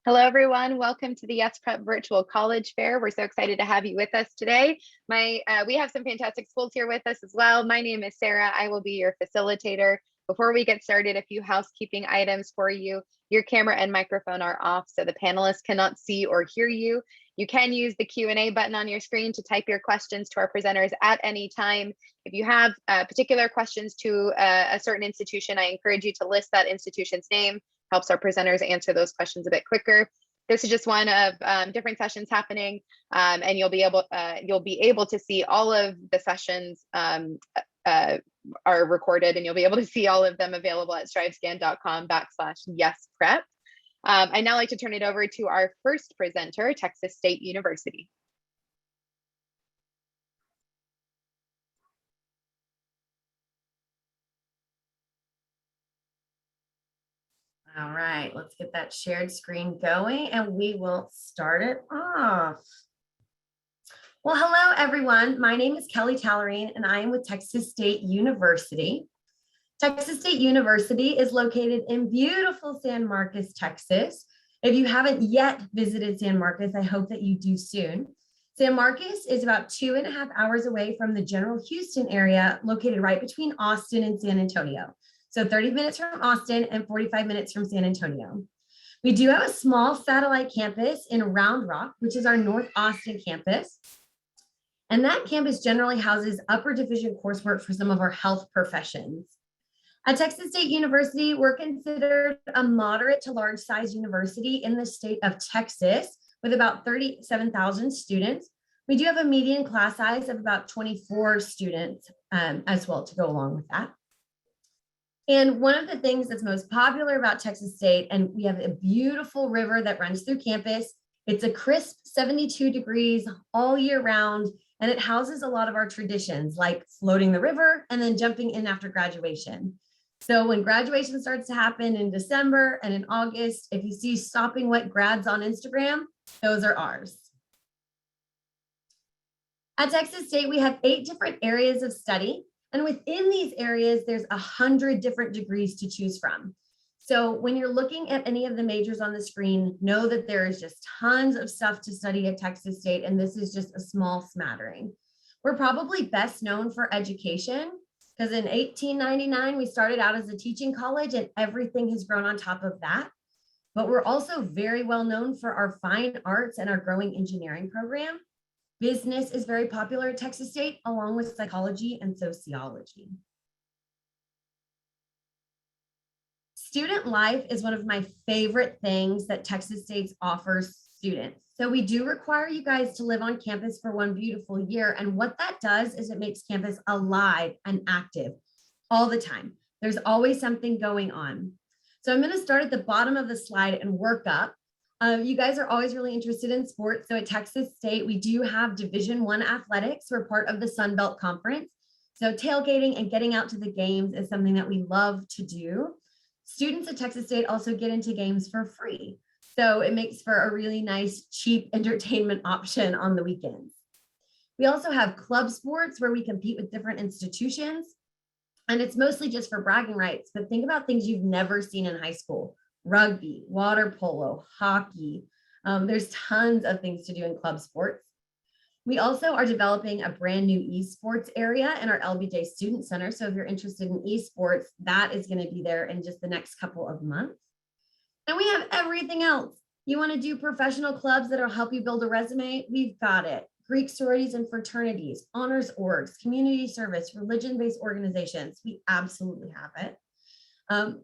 Hello, everyone. Welcome to the Yes Prep Virtual College Fair. We're so excited to have you with us today. We have some fantastic schools here with us as well. My name is Sarah. I will be your facilitator. Before we get started, a few housekeeping items for you. Your camera and microphone are off, so the panelists cannot see or hear you. You can use the Q&A button on your screen to type your questions to our presenters at any time. If you have particular questions to a certain institution, I encourage you to list that institution's name. Helps our presenters answer those questions a bit quicker. This is just one of different sessions happening, and you'll be able to see all of the sessions are recorded, and you'll be able to see all of them available at strivescan.com/yesprep. I'd now like to turn it over to our first presenter, Texas State University. All right, let's get that shared screen going and we will start it off. Well, hello, everyone. My name is Kelly Tallerine and I am with Texas State University. Texas State University is located in beautiful San Marcos, Texas. If you haven't yet visited San Marcos, I hope that you do soon. San Marcos is about 2.5 hours away from the general Houston area, located right between Austin and San Antonio. So 30 minutes from Austin and 45 minutes from San Antonio. We do have a small satellite campus in Round Rock, which is our North Austin campus. And that campus generally houses upper division coursework for some of our health professions. At Texas State University, we're considered a moderate to large size university in the state of Texas with about 37,000 students. We do have a median class size of about 24 students as well to go along with that. And one of the things that's most popular about Texas State, and we have a beautiful river that runs through campus. It's a crisp 72 degrees all year round, and it houses a lot of our traditions like floating the river and then jumping in after graduation. So when graduation starts to happen in December and in August, if you see sopping wet grads on Instagram, those are ours. At Texas State, we have 8 different areas of study. And within these areas, there's 100 different degrees to choose from. So when you're looking at any of the majors on the screen, know that there is just tons of stuff to study at Texas State, and this is just a small smattering. We're probably best known for education, because in 1899, we started out as a teaching college, and everything has grown on top of that. But we're also very well known for our fine arts and our growing engineering program. Business is very popular at Texas State, along with psychology and sociology. Student life is one of my favorite things that Texas State offers students. So we do require you guys to live on campus for 1 beautiful year. And what that does is it makes campus alive and active all the time. There's always something going on. So I'm going to start at the bottom of the slide and work up. You guys are always really interested in sports. So at Texas State, we do have Division I athletics. We're part of the Sun Belt Conference. So tailgating and getting out to the games is something that we love to do. Students at Texas State also get into games for free. So it makes for a really nice, cheap entertainment option on the weekends. We also have club sports where we compete with different institutions. And it's mostly just for bragging rights, but think about things you've never seen in high school. Rugby, water polo, hockey. There's tons of things to do in club sports. We also are developing a brand new esports area in our LBJ Student Center. So if you're interested in esports, that is going to be there in just the next couple of months. And we have everything else. You want to do professional clubs that'll help you build a resume? We've got it. Greek sororities and fraternities, honors orgs, community service, religion-based organizations. We absolutely have it.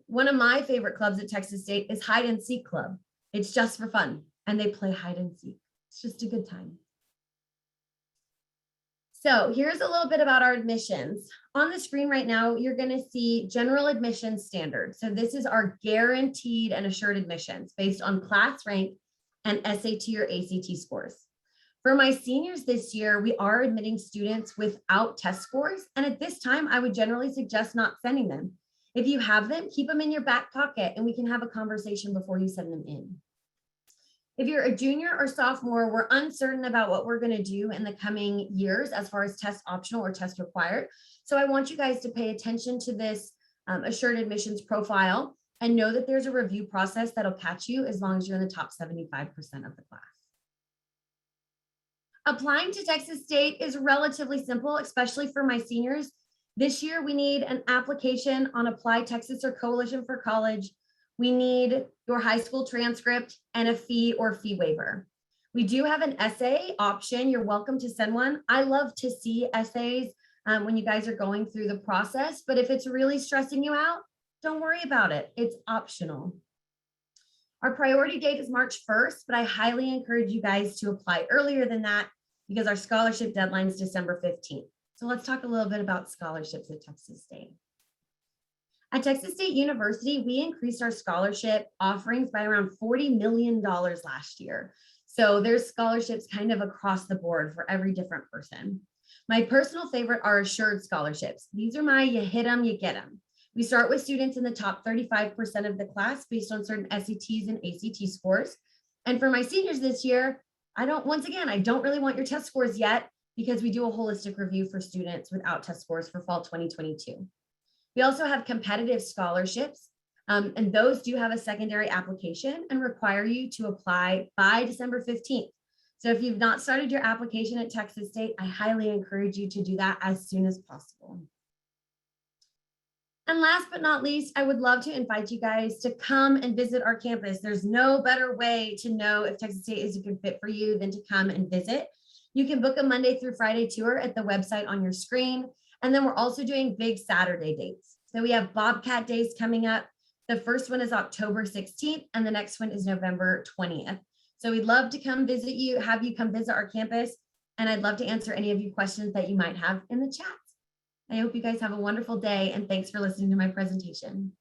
One of my favorite clubs at Texas State is Hide and Seek Club. It's just for fun, and they play hide and seek. It's just a good time. So here's a little bit about our admissions. On the screen right now, you're going to see general admission standards. So this is our guaranteed and assured admissions based on class rank and SAT or ACT scores. For my seniors this year, we are admitting students without test scores, and at this time, I would generally suggest not sending them. If you have them, keep them in your back pocket and we can have a conversation before you send them in. If you're a junior or sophomore, we're uncertain about what we're going to do in the coming years as far as test optional or test required. So I want you guys to pay attention to this assured admissions profile. And know that there's a review process that'll catch you as long as you're in the top 75% of the class. Applying to Texas State is relatively simple, especially for my seniors. This year, we need an application on Apply Texas or Coalition for College. We need your high school transcript and a fee or fee waiver. We do have an essay option. You're welcome to send one. I love to see essays when you guys are going through the process, but if it's really stressing you out, don't worry about it. It's optional. Our priority date is March 1st, but I highly encourage you guys to apply earlier than that because our scholarship deadline is December 15th. So let's talk a little bit about scholarships at Texas State. At Texas State University, we increased our scholarship offerings by around $40 million last year. So there's scholarships kind of across the board for every different person. My personal favorite are assured scholarships. These are my you hit them, you get them. We start with students in the top 35% of the class based on certain SATs and ACT scores. And for my seniors this year, I don't really want your test scores yet because we do a holistic review for students without test scores for fall 2022. We also have competitive scholarships, and those do have a secondary application and require you to apply by December 15th. So if you've not started your application at Texas State, I highly encourage you to do that as soon as possible. And last but not least, I would love to invite you guys to come and visit our campus. There's no better way to know if Texas State is a good fit for you than to come and visit. You can book a Monday through Friday tour at the website on your screen. And then we're also doing big Saturday dates. So we have Bobcat Days coming up. The first one is October 16th, and the next one is November 20th. So we'd love to come visit you, have you come visit our campus, and I'd love to answer any of your questions that you might have in the chat. I hope you guys have a wonderful day, and thanks for listening to my presentation.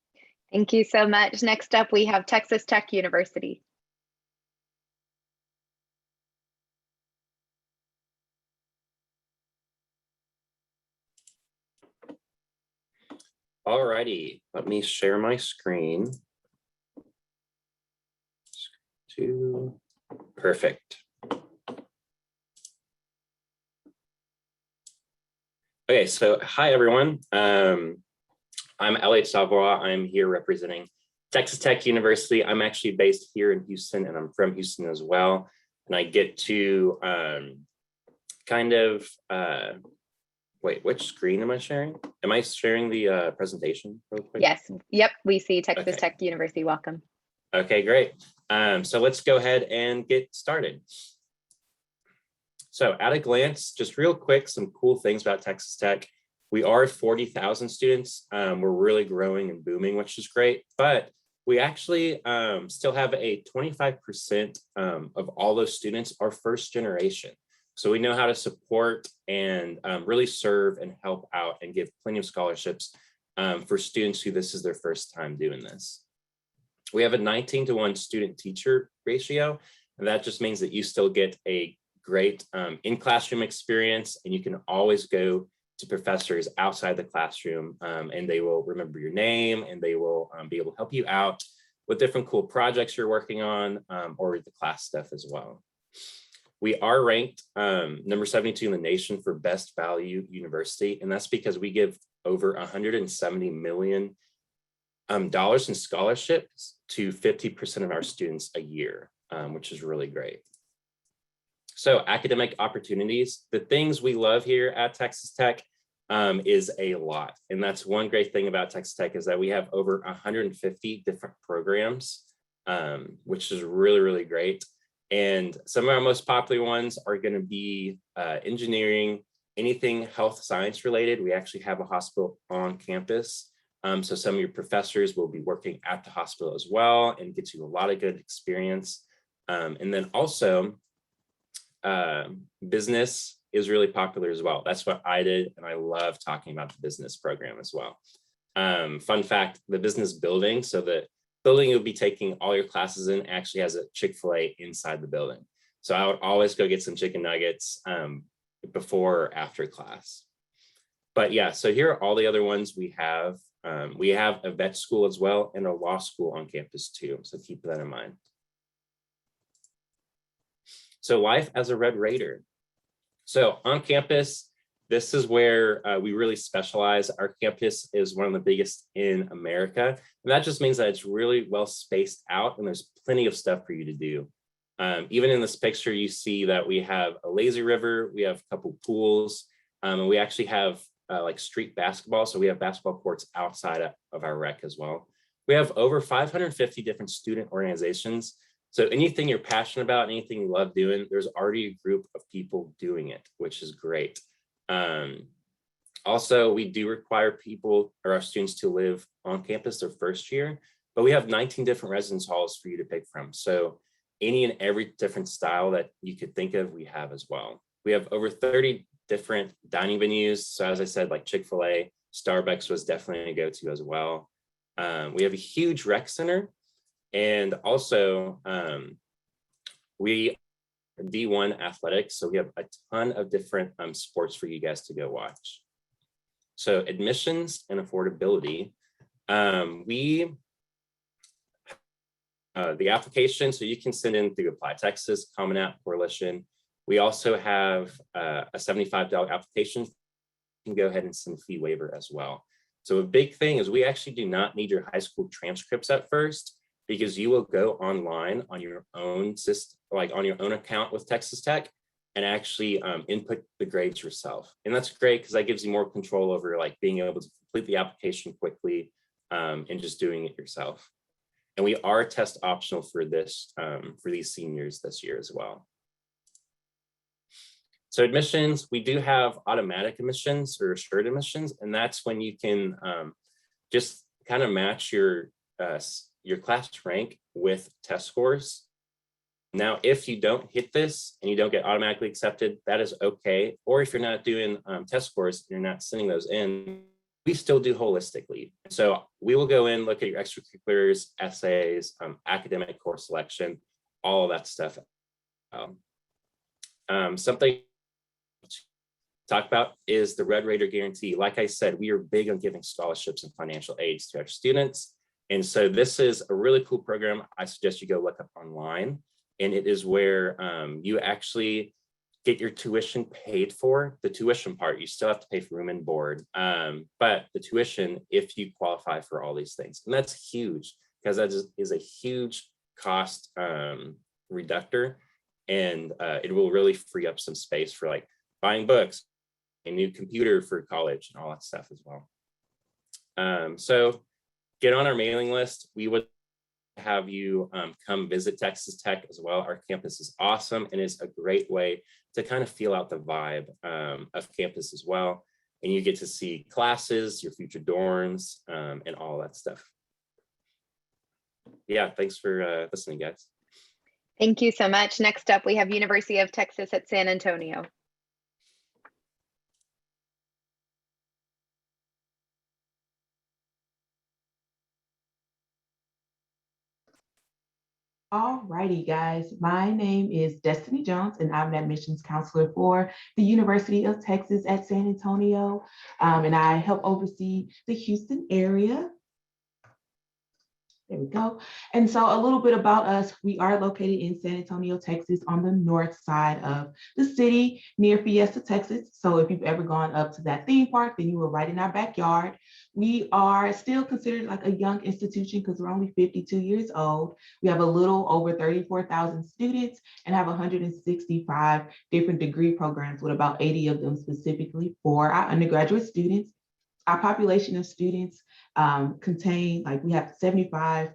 Thank you so much. Next up, we have Texas Tech University. All righty, let me share my screen. Perfect. Okay, so hi everyone. I'm Elliot Savoy. I'm here representing Texas Tech University. I'm actually based here in Houston, and I'm from Houston as well. And I get to wait, which screen am I sharing? Am I sharing the presentation real quick? Yes, yep, we see Texas Okay. Tech University, welcome. Okay, great. So let's go ahead and get started. So at a glance, just real quick, some cool things about Texas Tech. We are 40,000 students. We're really growing and booming, which is great, but we actually still have a 25% of all those students are first generation. So we know how to support and really serve and help out and give plenty of scholarships for students who this is their first time doing this. We have a 19-to-1 student-teacher ratio, and that just means that you still get a great in-classroom experience, and you can always go to professors outside the classroom, and they will remember your name, and they will be able to help you out with different cool projects you're working on, or the class stuff as well. We are ranked number 72 in the nation for best value university, and that's because we give over $170 million in scholarships to 50% of our students a year, which is really great. So academic opportunities, the things we love here at Texas Tech is a lot. And that's one great thing about Texas Tech is that we have over 150 different programs, which is really, really great. And some of our most popular ones are going to be engineering, anything health science related. We actually have a hospital on campus. So some of your professors will be working at the hospital as well and get you a lot of good experience. And then also business is really popular as well. That's what I did. And I love talking about the business program as well. Fun fact, the business building. So the building you'll be taking all your classes in actually has a Chick-fil-A inside the building. So I would always go get some chicken nuggets before or after class. But yeah, so here are all the other ones we have. We have a vet school as well and a law school on campus too. So keep that in mind. So life as a Red Raider. So on campus, This is where we really specialize. Our campus is one of the biggest in America. And that just means that it's really well spaced out and there's plenty of stuff for you to do. Even in this picture, you see that we have a lazy river, we have a couple pools, and we actually have like street basketball. So we have basketball courts outside of our rec as well. We have over 550 different student organizations. So anything you're passionate about, anything you love doing, there's already a group of people doing it, which is great. Also, we do require people or our students to live on campus their first year, but we have 19 different residence halls for you to pick from. So any and every different style that you could think of, we have as well. We have over 30 different dining venues. So as I said, like Chick-fil-A, Starbucks was definitely a go-to as well. We have a huge rec center, and also we D1 athletics. So we have a ton of different sports for you guys to go watch. So admissions and affordability. The application, so you can send in through Apply Texas, Common App Coalition. We also have a $75 application. You can go ahead and send a fee waiver as well. So a big thing is we actually do not need your high school transcripts at first, because you will go online on your own system, like on your own account with Texas Tech, and actually input the grades yourself. And that's great because that gives you more control over like being able to complete the application quickly and just doing it yourself. And we are test optional for this, for these seniors this year as well. So admissions, we do have automatic admissions or assured admissions, and that's when you can just kind of match your class rank with test scores. Now, if you don't hit this and you don't get automatically accepted, that is okay. Or if you're not doing test scores, and you're not sending those in, we still do holistically. So we will go in, look at your extracurriculars, essays, academic course selection, all of that stuff. Something to talk about is the Red Raider Guarantee. Like I said, we are big on giving scholarships and financial aids to our students. And so this is a really cool program. I suggest you go look up online. And it is where you actually get your tuition paid for. The tuition part, you still have to pay for room and board, but the tuition, if you qualify for all these things. And that's huge because that is a huge cost reductor, and it will really free up some space for like buying books, a new computer for college and all that stuff as well. So get on our mailing list. We would have you come visit Texas Tech as well. Our campus is awesome and is a great way to kind of feel out the vibe of campus as well. And you get to see classes, your future dorms, and all that stuff. Yeah, thanks for listening, guys. Thank you so much. Next up, we have University of Texas at San Antonio. All righty, guys. My name is Destiny Jones, and I'm an admissions counselor for the University of Texas at San Antonio, and I help oversee the Houston area. There we go. And so a little bit about us. We are located in San Antonio, Texas, on the north side of the city near Fiesta, Texas. So if you've ever gone up to that theme park, then you were right in our backyard. We are still considered like a young institution because we're only 52 years old. We have a little over 34,000 students and have 165 different degree programs, with about 80 of them specifically for our undergraduate students. Our population of students contain, like, we have 75%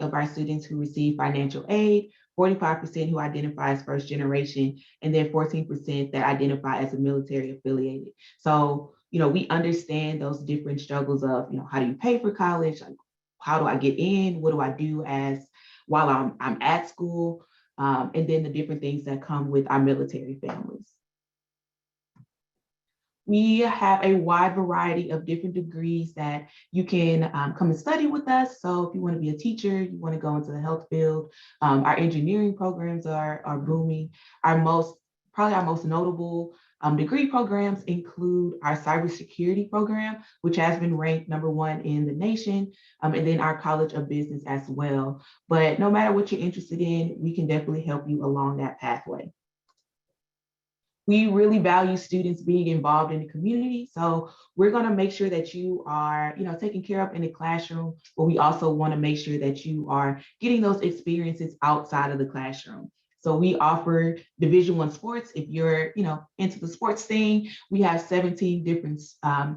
of our students who receive financial aid, 45% who identify as first generation, and then 14% that identify as a military affiliated. So, you know, we understand those different struggles of, you know, how do you pay for college? Like, how do I get in? What do I do as while I'm at school? And then the different things that come with our military families. We have a wide variety of different degrees that you can come and study with us. So if you want to be a teacher, you want to go into the health field, our engineering programs are booming. Probably our most notable degree programs include our cybersecurity program, which has been ranked #1 in the nation, and then our College of Business as well. But no matter what you're interested in, we can definitely help you along that pathway. We really value students being involved in the community. So we're going to make sure that you are, taken care of in the classroom, but we also want to make sure that you are getting those experiences outside of the classroom. So we offer Division I sports. If you're, into the sports thing, we have 17 different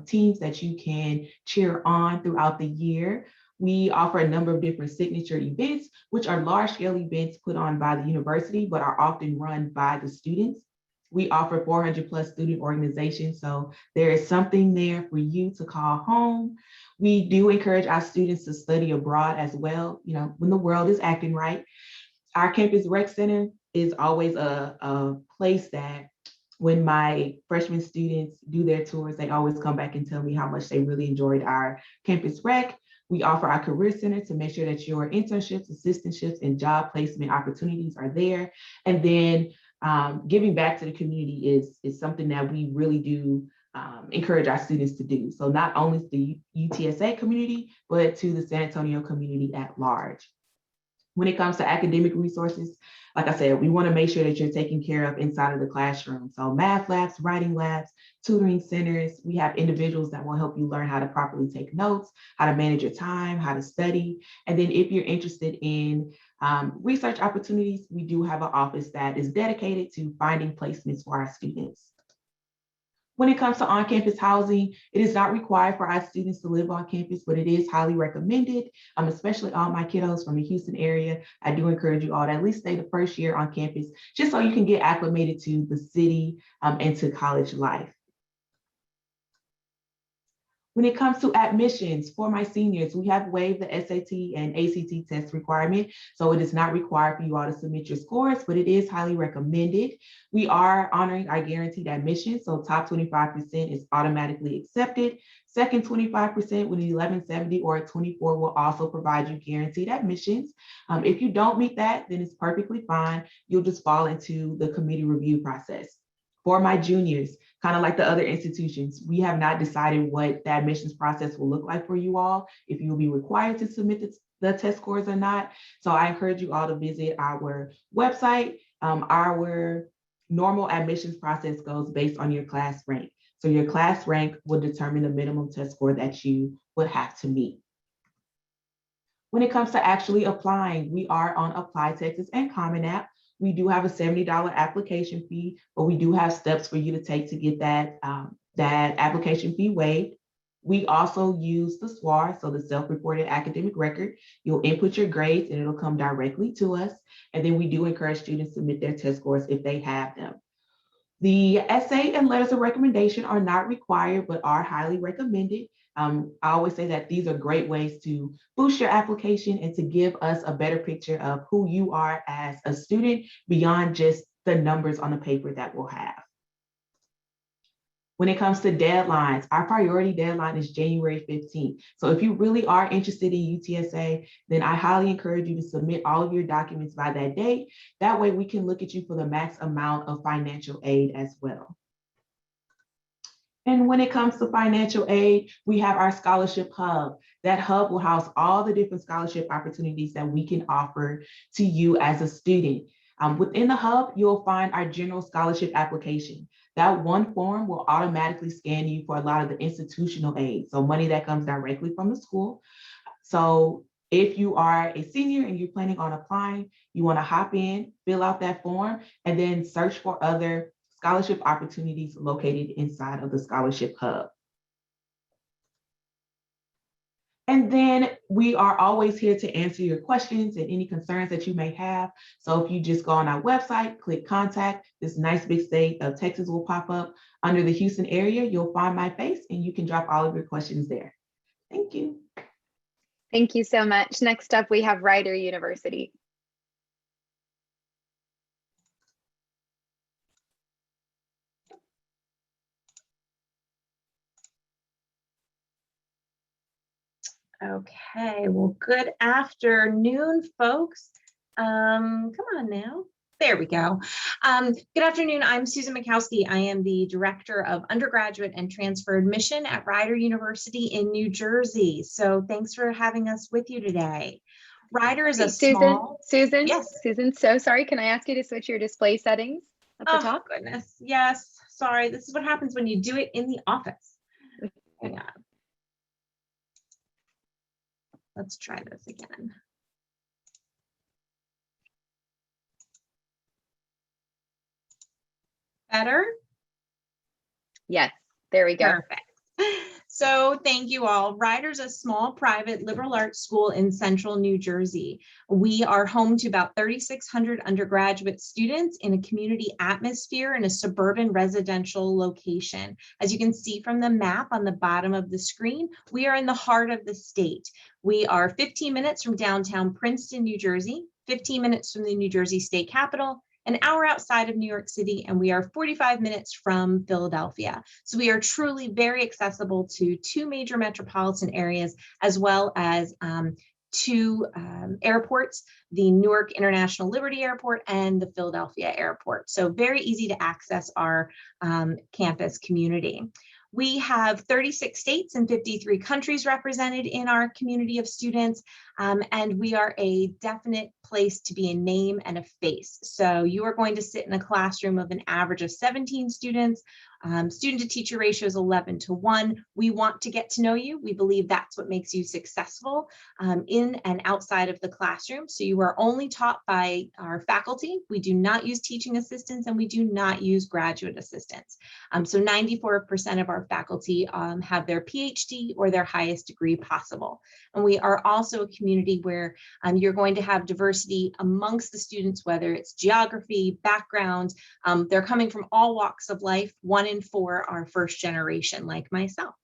teams that you can cheer on throughout the year. We offer a number of different signature events, which are large-scale events put on by the university, but are often run by the students. We offer 400 plus student organizations, so there is something there for you to call home. We do encourage our students to study abroad as well, when the world is acting right. Our campus rec center is always a place that when my freshman students do their tours, they always come back and tell me how much they really enjoyed our campus rec. We offer our career center to make sure that your internships, assistantships, and job placement opportunities are there. And then giving back to the community is something that we really do encourage our students to do. So not only to the UTSA community, but to the San Antonio community at large. When it comes to academic resources, like I said, we want to make sure that you're taken care of inside of the classroom. So math labs, writing labs, tutoring centers. We have individuals that will help you learn how to properly take notes, how to manage your time, how to study. And then if you're interested in research opportunities, we do have an office that is dedicated to finding placements for our students. When it comes to on-campus housing, it is not required for our students to live on campus, but it is highly recommended, especially all my kiddos from the Houston area. I do encourage you all to at least stay the first year on campus, just so you can get acclimated to the city and to college life. When it comes to admissions for my seniors, we have waived the SAT and ACT test requirement. So it is not required for you all to submit your scores, but it is highly recommended. We are honoring our guaranteed admission. So top 25% is automatically accepted. Second 25% with an 1170 or a 24 will also provide you guaranteed admissions. If you don't meet that, then it's perfectly fine. You'll just fall into the committee review process. For my juniors, kind of like the other institutions, we have not decided what the admissions process will look like for you all, if you will be required to submit the test scores or not. So I encourage you all to visit our website. Our normal admissions process goes based on your class rank. So your class rank will determine the minimum test score that you would have to meet. When it comes to actually applying, we are on Apply Texas and Common App. We do have a $70 application fee, but we do have steps for you to take to get that application fee waived. We also use the SWAR, so the self-reported academic record. You'll input your grades and it'll come directly to us. And then we do encourage students to submit their test scores if they have them. The essay and letters of recommendation are not required, but are highly recommended. I always say that these are great ways to boost your application and to give us a better picture of who you are as a student beyond just the numbers on the paper that we'll have. When it comes to deadlines, our priority deadline is January 15th. So if you really are interested in UTSA, then I highly encourage you to submit all of your documents by that date. That way we can look at you for the max amount of financial aid as well. And when it comes to financial aid, we have our scholarship hub. That hub will house all the different scholarship opportunities that we can offer to you as a student. Within the hub, you'll find our general scholarship application. That one form will automatically scan you for a lot of the institutional aid, so money that comes directly from the school. So if you are a senior and you're planning on applying, you want to hop in, fill out that form, and then search for other scholarship opportunities located inside of the scholarship hub. And then we are always here to answer your questions and any concerns that you may have. So if you just go on our website, click contact, this nice big state of Texas will pop up. Under the Houston area, you'll find my face and you can drop all of your questions there. Thank you. Thank you so much. Next up, we have Rider University. Okay, well, good afternoon, folks. Come on now. There we go. Good afternoon. I'm Susan Mikowski. I am the Director of Undergraduate and Transfer Admission at Rider University in New Jersey. So thanks for having us with you today. Rider is a Susan, small... Susan, Yes. Susan, so sorry. Can I ask you to switch your display settings? at the Oh, top. goodness. Yes. Sorry. This is what happens when you do it in the office. Hang on. Let's try this again. Better? Yes, there we go. Perfect. So thank you all. Ryder's a small private liberal arts school in central New Jersey. We are home to about 3,600 undergraduate students in a community atmosphere in a suburban residential location. As you can see from the map on the bottom of the screen, we are in the heart of the state. We are 15 minutes from downtown Princeton, New Jersey, 15 minutes from the New Jersey State Capitol, an hour outside of New York City, and we are 45 minutes from Philadelphia. So we are truly very accessible to two major metropolitan areas, as well as two airports, the Newark International Liberty Airport and the Philadelphia Airport. So very easy to access our campus community. We have 36 states and 53 countries represented in our community of students, and we are a definite place to be a name and a face. So you are going to sit in a classroom of an average of 17 students. Student to teacher ratio is 11:1. We want to get to know you. We believe that's what makes you successful in and outside of the classroom. So you are only taught by our faculty. We do not use teaching assistants and we do not use graduate assistants. So 94% of our faculty have their PhD or their highest degree possible. And we are also a community where you're going to have diversity amongst the students, whether it's geography, background. They're coming from all walks of life. 1 in 4 are first generation, like myself.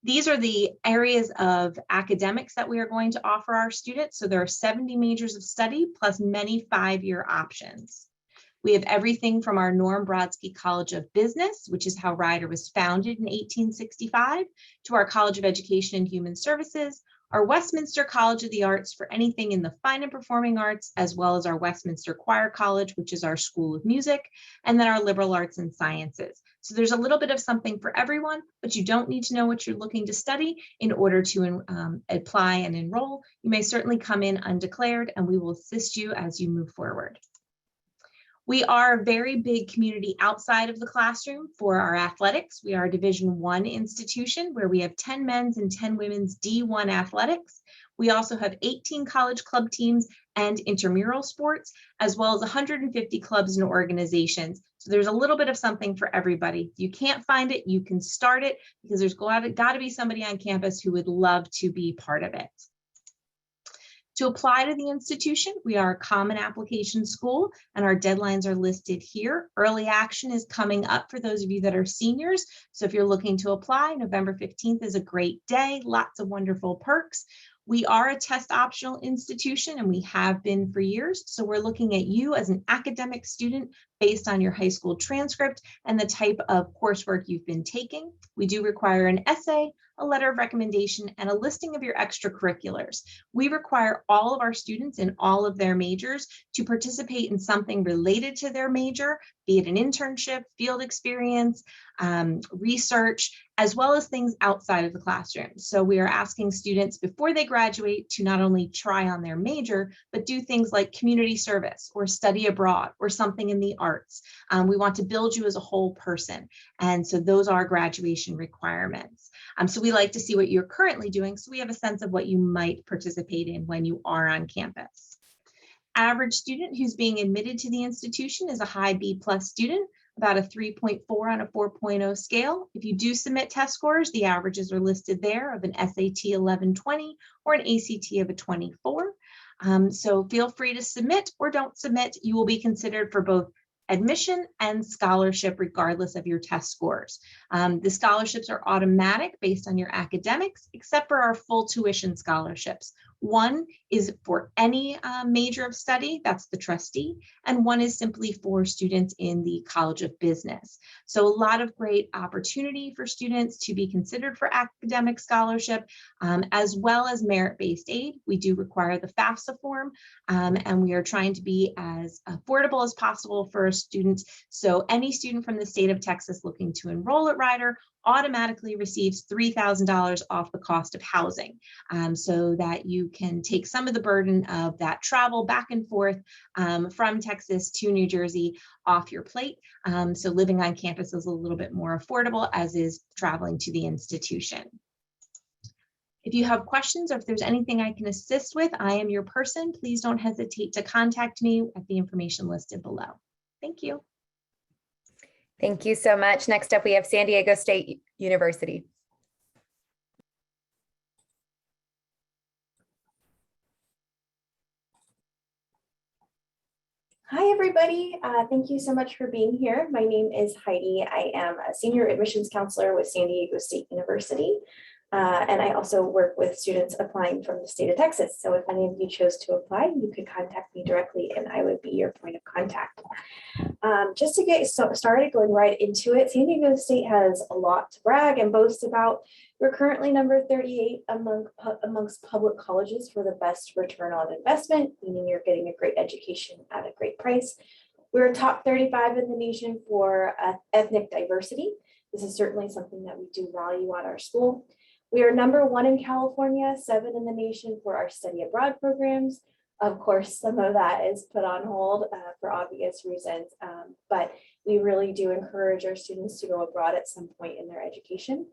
These are the areas of academics that we are going to offer our students. So there are 70 majors of study plus many 5-year options. We have everything from our Norm Brodsky College of Business, which is how Rider was founded in 1865, to our College of Education and Human Services, our Westminster College of the Arts for anything in the fine and performing arts, as well as our Westminster Choir College, which is our School of Music, and then our Liberal Arts and Sciences. So there's a little bit of something for everyone, but you don't need to know what you're looking to study in order to apply and enroll. You may certainly come in undeclared, and we will assist you as you move forward. We are a very big community outside of the classroom for our athletics. We are a Division I institution where we have 10 men's and 10 women's D1 athletics. We also have 18 college club teams and intramural sports, as well as 150 clubs and organizations. So there's a little bit of something for everybody. If you can't find it, you can start it, because there's got to be somebody on campus who would love to be part of it. To apply to the institution, we are a common application school, and our deadlines are listed here. Early action is coming up for those of you that are seniors. So if you're looking to apply, November 15th is a great day, lots of wonderful perks. We are a test optional institution, and we have been for years. So we're looking at you as an academic student based on your high school transcript and the type of coursework you've been taking. We do require an essay, a letter of recommendation, and a listing of your extracurriculars. We require all of our students in all of their majors to participate in something related to their major, be it an internship, field experience, research, as well as things outside of the classroom. So we are asking students before they graduate to not only try on their major, but do things like community service or study abroad or something in the arts. We want to build you as a whole person. And so those are graduation requirements. So we like to see what you're currently doing, so we have a sense of what you might participate in when you are on campus. Average student who's being admitted to the institution is a high B+ student, about a 3.4 on a 4.0 scale. If you do submit test scores, the averages are listed there of an SAT 1120 or an ACT of a 24. So feel free to submit or don't submit. You will be considered for both admission and scholarship regardless of your test scores. The scholarships are automatic based on your academics, except for our full tuition scholarships. One is for any major of study, that's the trustee, and one is simply for students in the College of Business. So a lot of great opportunity for students to be considered for academic scholarship, as well as merit-based aid. We do require the FAFSA form, and we are trying to be as affordable as possible for students. So any student from the state of Texas looking to enroll at Rider automatically receives $3,000 off the cost of housing, so that you can take some of the burden of that travel back and forth from Texas to New Jersey off your plate. So living on campus is a little bit more affordable, as is traveling to the institution. If you have questions or if there's anything I can assist with, I am your person. Please don't hesitate to contact me at the information listed below. Thank you. Thank you so much. Next up, we have San Diego State University. Hi, everybody. Thank you so much for being here. My name is Heidi. I am a senior admissions counselor with San Diego State University. And I also work with students applying from the state of Texas. So if any of you chose to apply, you could contact me directly and I would be your point of contact. Just to get started, going right into it, San Diego State has a lot to brag and boast about. We're currently number 38 amongst public colleges for the best return on investment, meaning you're getting a great education at a great price. We're top 35 in the nation for ethnic diversity. This is certainly something that we do value at our school. We are number 1 in California, 7 in the nation for our study abroad programs. Of course, some of that is put on hold for obvious reasons, but we really do encourage our students to go abroad at some point in their education.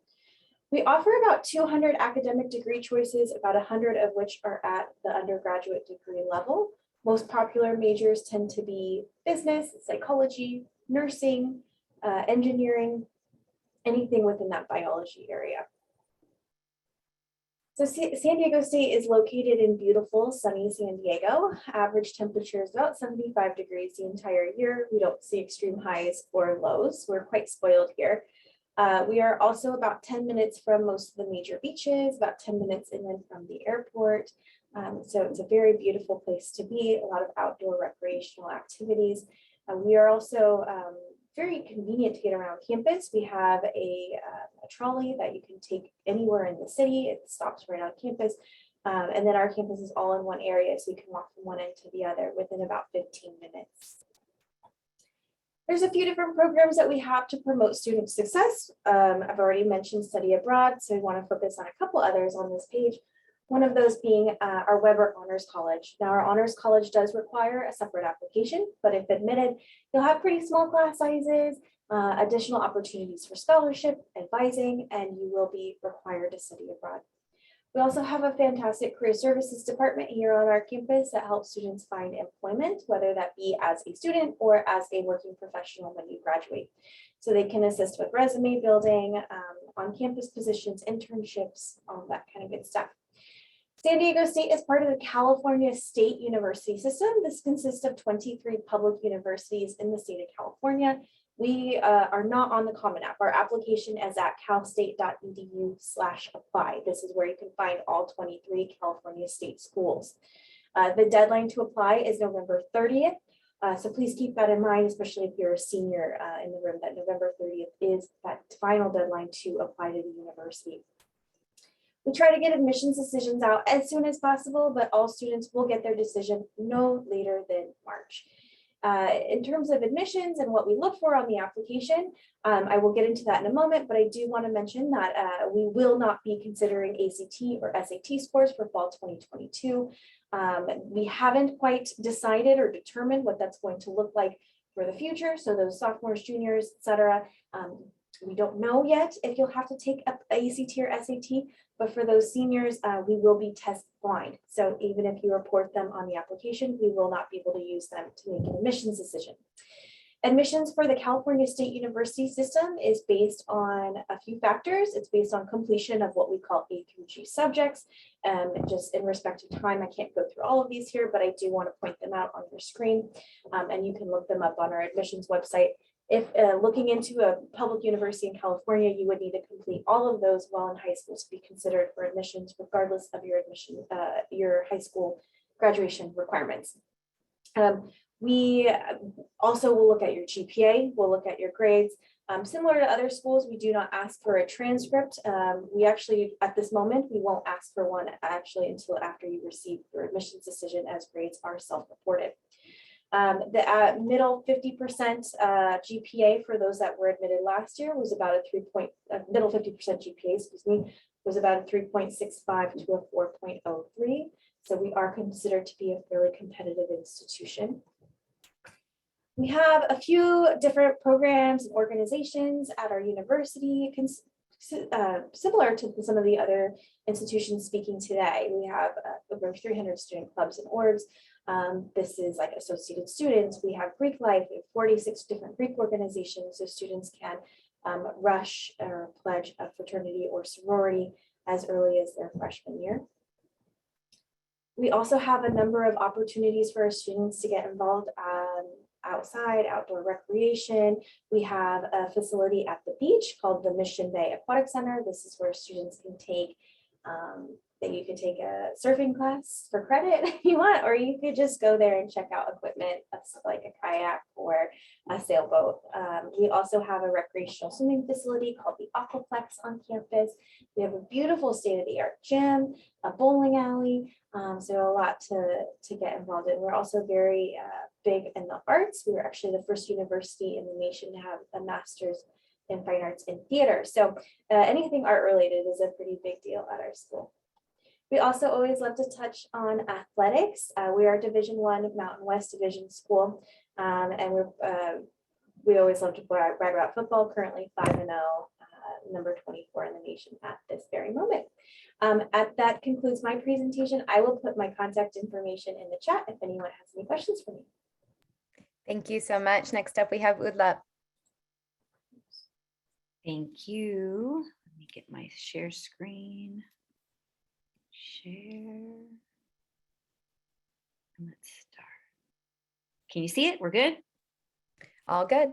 We offer about 200 academic degree choices, about 100 of which are at the undergraduate degree level. Most popular majors tend to be business, psychology, nursing, engineering, anything within that biology area. So San Diego State is located in beautiful, sunny San Diego. Average temperature is about 75 degrees the entire year. We don't see extreme highs or lows. We're quite spoiled here. We are also about 10 minutes from most of the major beaches, about 10 minutes inland from the airport. So it's a very beautiful place to be, a lot of outdoor recreational activities. We are also very convenient to get around campus. We have a trolley that you can take anywhere in the city. It stops right on campus. And then our campus is all in one area, so you can walk from one end to the other within about 15 minutes. There's a few different programs that we have to promote student success. I've already mentioned study abroad, so we want to focus on a couple others on this page. One of those being our Weber Honors College. Now, our Honors College does require a separate application, but if admitted, you'll have pretty small class sizes, additional opportunities for scholarship, advising, and you will be required to study abroad. We also have a fantastic career services department here on our campus that helps students find employment, whether that be as a student or as a working professional when you graduate. So they can assist with resume building, on-campus positions, internships, all that kind of good stuff. San Diego State is part of the California State University system. This consists of 23 public universities in the state of California. We are not on the Common App. Our application is at calstate.edu/apply. This is where you can find all 23 California state schools. The deadline to apply is November 30th. So please keep that in mind, especially if you're a senior in the room, that November 30th is that final deadline to apply to the university. We try to get admissions decisions out as soon as possible, but all students will get their decision no later than March. In terms of admissions and what we look for on the application, I will get into that in a moment, but I do want to mention that we will not be considering ACT or SAT scores for fall 2022. We haven't quite decided or determined what that's going to look like for the future. So those sophomores, juniors, etc. We don't know yet if you'll have to take up ACT or SAT, but for those seniors, we will be test blind. So even if you report them on the application, we will not be able to use them to make an admissions decision. Admissions for the California State University system is based on a few factors. It's based on completion of what we call A through G subjects. Just in respect of time, I can't go through all of these here, but I do want to point them out on your screen, and you can look them up on our admissions website. If looking into a public university in California, you would need to complete all of those while in high school to be considered for admissions, regardless of your admission, your high school graduation requirements. We also will look at your GPA, we'll look at your grades. Similar to other schools, we do not ask for a transcript. We actually, at this moment, we won't ask for one actually until after you receive your admissions decision, as grades are self-reported. The middle 50% GPA for those that were admitted last year was about middle 50% GPA, excuse me, was about a 3.65 to a 4.03. So we are considered to be a fairly competitive institution. We have a few different programs and organizations at our university, similar to some of the other institutions speaking today. We have over 300 student clubs and orgs. This is like associated students. We have Greek life, we have 46 different Greek organizations, so students can rush or pledge a fraternity or sorority as early as their freshman year. We also have a number of opportunities for our students to get involved outside, outdoor recreation. We have a facility at the beach called the Mission Bay Aquatic Center. This is where students can take you can take a surfing class for credit if you want, or you could just go there and check out equipment like a kayak or a sailboat. We also have a recreational swimming facility called the Aquaplex on campus. We have a beautiful state-of-the-art gym, a bowling alley, so a lot to get involved in. We're also very big in the arts. We were actually the first university in the nation to have a master's in fine arts in theater. So anything art related is a pretty big deal at our school. We also always love to touch on athletics. We are Division I Mountain West Division school, and we always love to brag about football. Currently 5-0, number 24 in the nation at this very moment. That concludes my presentation. I will put my contact information in the chat if anyone has any questions for me. Thank you so much. Next up, we have UDLAP. Thank you. Let me get my share screen. Share. And let's start. Can you see it? We're good? All good.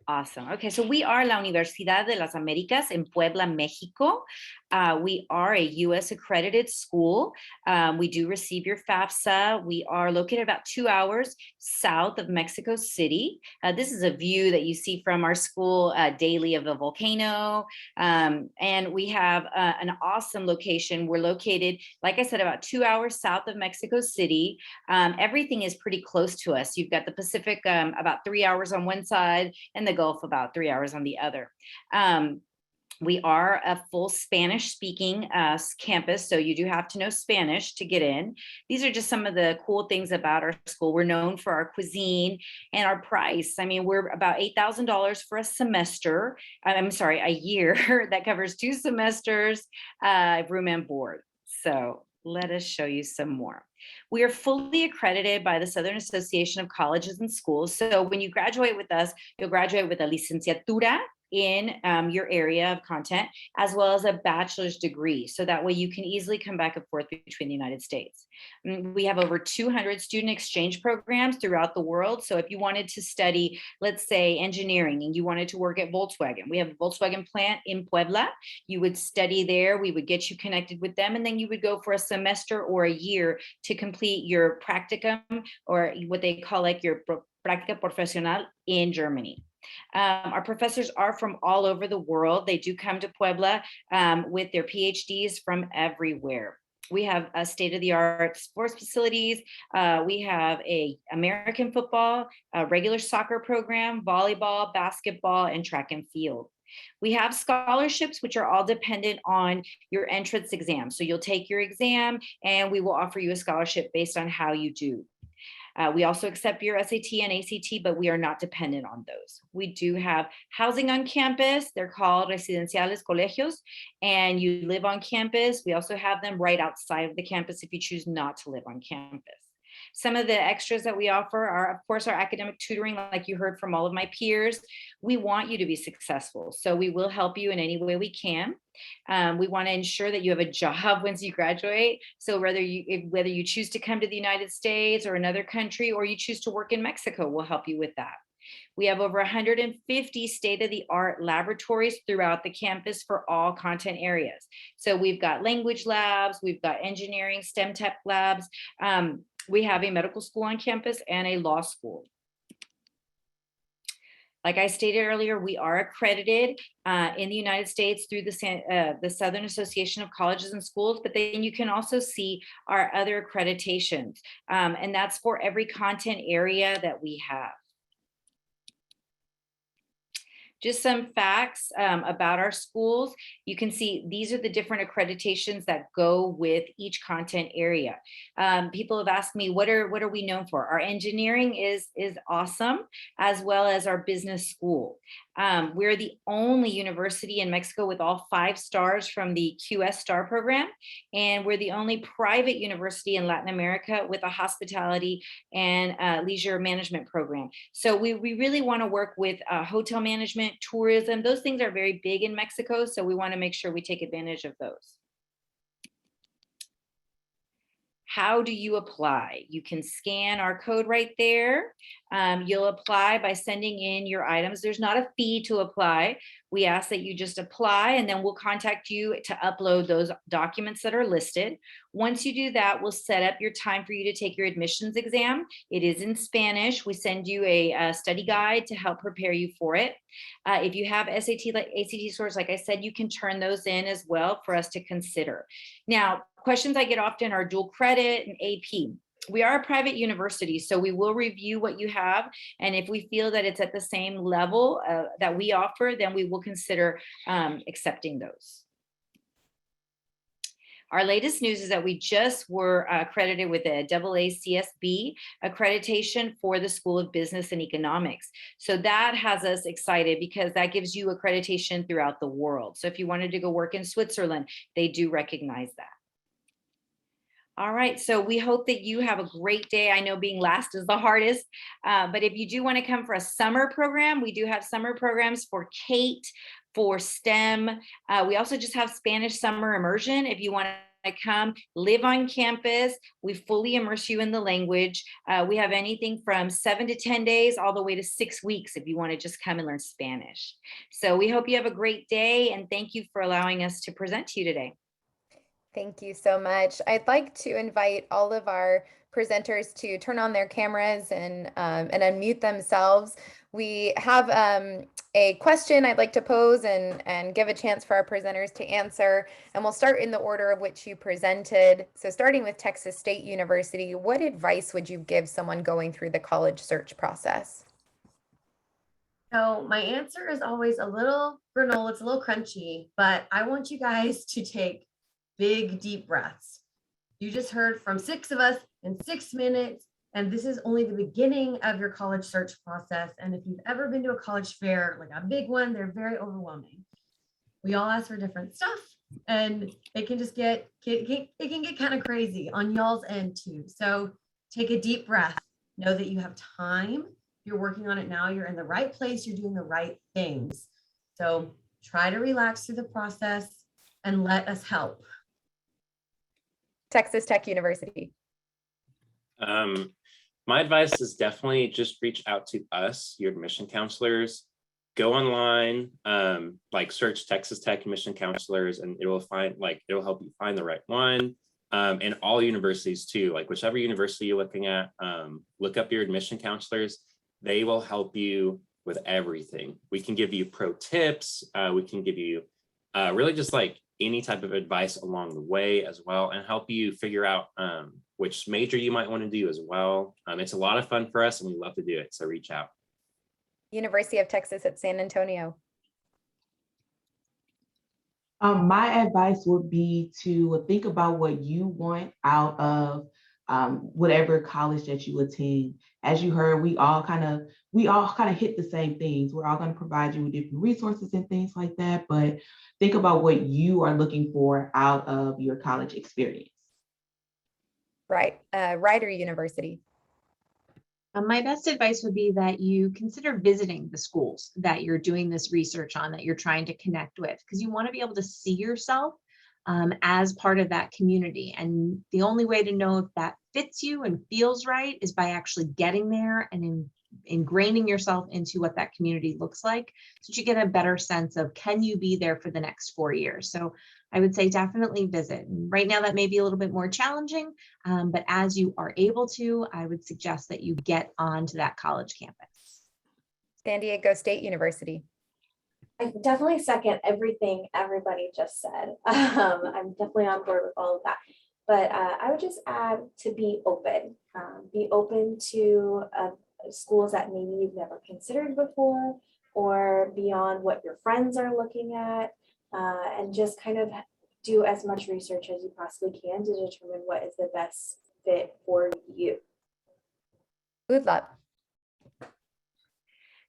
Awesome. Okay, so we are La Universidad de las Américas in Puebla, Mexico. We are a U.S. accredited school. We do receive your FAFSA. We are located about 2 hours south of Mexico City. This is a view that you see from our school daily of the volcano. And we have an awesome location. We're located, like I said, about 2 hours south of Mexico City. Everything is pretty close to us. You've got the Pacific about 3 hours on one side and the Gulf about 3 hours on the other. We are a full Spanish speaking campus, so you do have to know Spanish to get in. These are just some of the cool things about our school. We're known for our cuisine and our price. I mean, we're about $8,000 for a semester. I'm sorry, a year. That covers 2 semesters, room and board. So let us show you some more. We are fully accredited by the Southern Association of Colleges and Schools. So when you graduate with us, you'll graduate with a licenciatura in your area of content, as well as a bachelor's degree. So that way you can easily come back and forth between the United States. We have over 200 student exchange programs throughout the world. So if you wanted to study, let's say engineering, and you wanted to work at Volkswagen, we have a Volkswagen plant in Puebla. You would study there, we would get you connected with them, and then you would go for a semester or a year to complete your practicum, or what they call like your práctica profesional in Germany. Our professors are from all over the world. They do come to Puebla with their PhDs from everywhere. We have a state-of-the-art sports facilities. We have a American football, a regular soccer program, volleyball, basketball, and track and field. We have scholarships, which are all dependent on your entrance exam. So you'll take your exam and we will offer you a scholarship based on how you do. We also accept your SAT and ACT, but we are not dependent on those. We do have housing on campus. They're called residenciales colegios, and you live on campus. We also have them right outside of the campus if you choose not to live on campus. Some of the extras that we offer are, of course, our academic tutoring, like you heard from all of my peers. We want you to be successful, so we will help you in any way we can. We want to ensure that you have a job once you graduate. So whether you choose to come to the United States or another country, or you choose to work in Mexico, we'll help you with that. We have over 150 state-of-the-art laboratories throughout the campus for all content areas. So we've got language labs, we've got engineering, STEM tech labs. We have a medical school on campus and a law school. Like I stated earlier, we are accredited in the United States through the Southern Association of Colleges and Schools, but then you can also see our other accreditations, and that's for every content area that we have. Just some facts about our schools. You can see these are the different accreditations that go with each content area. People have asked me, what are we known for? Our engineering is awesome, as well as our business school. We're the only university in Mexico with all 5 stars from the QS Star program, and we're the only private university in Latin America with a hospitality and leisure management program. So we really want to work with hotel management, tourism. Those things are very big in Mexico, so we want to make sure we take advantage of those. How do you apply? You can scan our code right there. You'll apply by sending in your items. There's not a fee to apply. We ask that you just apply, and then we'll contact you to upload those documents that are listed. Once you do that, we'll set up your time for you to take your admissions exam. It is in Spanish. We send you a study guide to help prepare you for it. If you have SAT, ACT scores, like I said, you can turn those in as well for us to consider. Now, questions I get often are dual credit and AP. We are a private university, so we will review what you have. And if we feel that it's at the same level that we offer, then we will consider accepting those. Our latest news is that we just were accredited with a AACSB accreditation for the School of Business and Economics. So that has us excited because that gives you accreditation throughout the world. So if you wanted to go work in Switzerland, they do recognize that. All right, so we hope that you have a great day. I know being last is the hardest, but if you do want to come for a summer program, we do have summer programs for Kate, for STEM. We also just have Spanish summer immersion. If you want to come live on campus, we fully immerse you in the language. We have anything from 7 to 10 days all the way to 6 weeks if you want to just come and learn Spanish. So we hope you have a great day, and thank you for allowing us to present to you today. Thank you so much. I'd like to invite all of our presenters to turn on their cameras and unmute themselves. We have a question I'd like to pose and give a chance for our presenters to answer. And we'll start in the order of which you presented. So starting with Texas State University, what advice would you give someone going through the college search process? So my answer is always a little granola, it's a little crunchy, but I want you guys to take big, deep breaths. You just heard from 6 of us in 6 minutes, and this is only the beginning of your college search process. And if you've ever been to a college fair, like a big one, they're very overwhelming. We all ask for different stuff, and it can just it can get kind of crazy on y'all's end too. So take a deep breath. Know that you have time. You're working on it now. You're in the right place. You're doing the right things. So try to relax through the process and let us help. Texas Tech University. My advice is definitely just reach out to us, your admission counselors. Go online, like search Texas Tech admission counselors, and it'll help you find the right one. And all universities too, like whichever university you're looking at, look up your admission counselors. They will help you with everything. We can give you pro tips. We can give you really just like any type of advice along the way as well, and help you figure out which major you might want to do as well. It's a lot of fun for us, and we love to do it. So reach out. University of Texas at San Antonio. My advice would be to think about what you want out of whatever college that you attend. As you heard, we all kind of hit the same things. We're all going to provide you with different resources and things like that, but think about what you are looking for out of your college experience. Right. Rider University. My best advice would be that you consider visiting the schools that you're doing this research on, that you're trying to connect with, because you want to be able to see yourself as part of that community. And the only way to know if that fits you and feels right is by actually getting there and ingraining yourself into what that community looks like, so that you get a better sense of, can you be there for the next 4 years? So I would say definitely visit. Right now that may be a little bit more challenging, but as you are able to, I would suggest that you get onto that college campus. San Diego State University. I definitely second everything everybody just said. I'm definitely on board with all of that. But I would just add to be open. Be open to schools that maybe you've never considered before, or beyond what your friends are looking at, and just kind of do as much research as you possibly can to determine what is the best fit for you. UDLAP.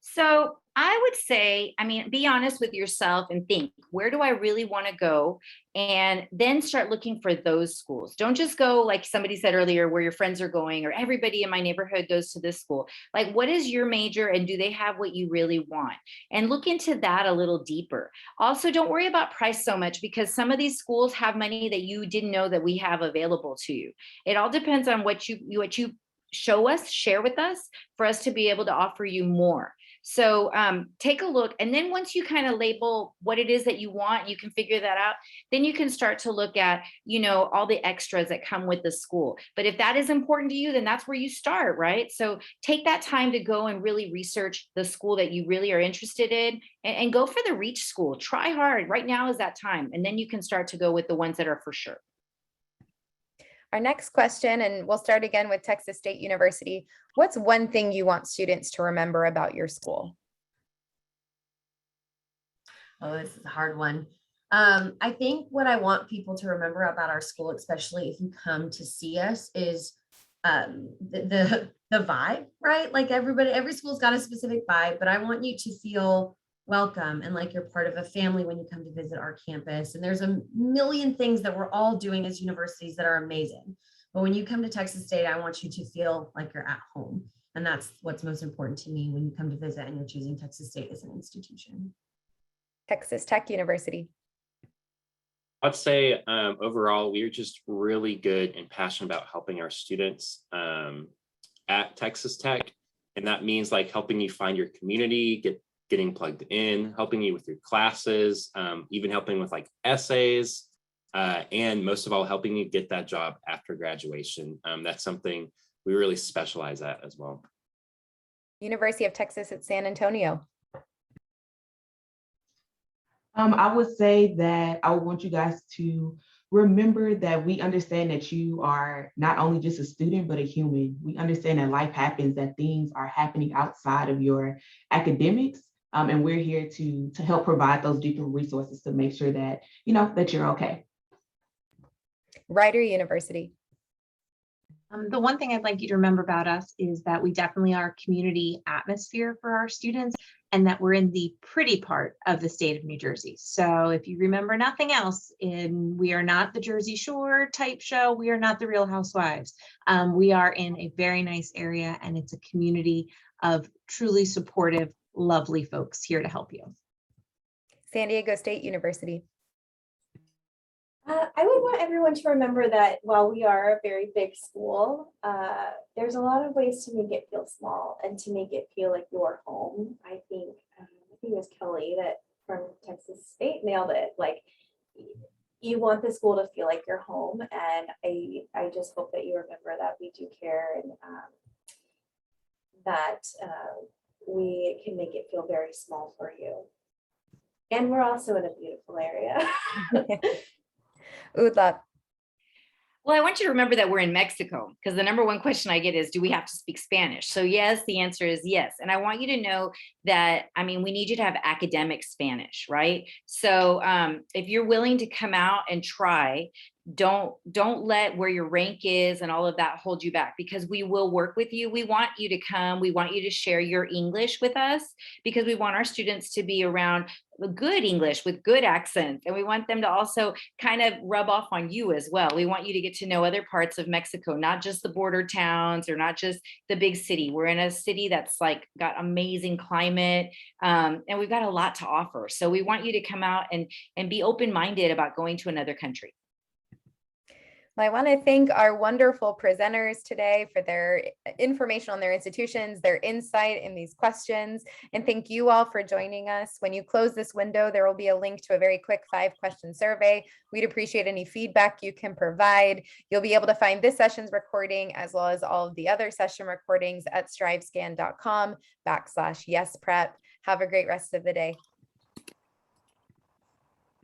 So I would say, I mean, be honest with yourself and think, where do I really want to go? And then start looking for those schools. Don't just go like somebody said earlier, where your friends are going, or everybody in my neighborhood goes to this school. Like, what is your major, and do they have what you really want? And look into that a little deeper. Also, don't worry about price so much, because some of these schools have money that you didn't know that we have available to you. It all depends on what you show us, share with us, for us to be able to offer you more. So take a look. And then once you kind of label what it is that you want, you can figure that out. Then you can start to look at, all the extras that come with the school. But if that is important to you, then that's where you start, right? So take that time to go and really research the school that you really are interested in, and go for the reach school. Try hard. Right now is that time. And then you can start to go with the ones that are for sure. Our next question, and we'll start again with Texas State University. What's one thing you want students to remember about your school? Oh, this is a hard one. I think what I want people to remember about our school, especially if you come to see us, is the vibe, right? Like every school's got a specific vibe, but I want you to feel welcome and like you're part of a family when you come to visit our campus. And there's a million things that we're all doing as universities that are amazing. But when you come to Texas State, I want you to feel like you're at home. And that's what's most important to me when you come to visit and you're choosing Texas State as an institution. Texas Tech University. I'd say overall, we're just really good and passionate about helping our students at Texas Tech. And that means like helping you find your community, getting plugged in, helping you with your classes, even helping with like essays, and most of all, helping you get that job after graduation. That's something we really specialize at as well. University of Texas at San Antonio. I would say that I would want you guys to remember that we understand that you are not only just a student, but a human. We understand that life happens, that things are happening outside of your academics. And we're here to help provide those different resources to make sure that, that you're okay. Rider University. The one thing I'd like you to remember about us is that we definitely are a community atmosphere for our students, and that we're in the pretty part of the state of New Jersey. So if you remember nothing else, we are not the Jersey Shore type show. We are not the Real Housewives. We are in a very nice area, and it's a community of truly supportive, lovely folks here to help you. San Diego State University. I would want everyone to remember that while we are a very big school, there's a lot of ways to make it feel small and to make it feel like your home. I think it was Kelly that from Texas State nailed it. Like, you want the school to feel like your home, and I just hope that you remember that we do care, and that we can make it feel very small for you. And we're also in a beautiful area. UDLAP. Well, I want you to remember that we're in Mexico, because the number one question I get is, do we have to speak Spanish? So yes, the answer is yes. And I want you to know that, we need you to have academic Spanish, right? So if you're willing to come out and try, don't let where your rank is and all of that hold you back, because we will work with you. We want you to come. We want you to share your English with us, because we want our students to be around good English with good accents. And we want them to also kind of rub off on you as well. We want you to get to know other parts of Mexico, not just the border towns or not just the big city. We're in a city that's like got amazing climate, and we've got a lot to offer. So we want you to come out and be open-minded about going to another country. Well, I want to thank our wonderful presenters today for their information on their institutions, their insight in these questions, and thank you all for joining us. When you close this window, there will be a link to a very quick 5-question survey. We'd appreciate any feedback you can provide. You'll be able to find this session's recording as well as all of the other session recordings at strivescan.com/yesprep. Have a great rest of the day.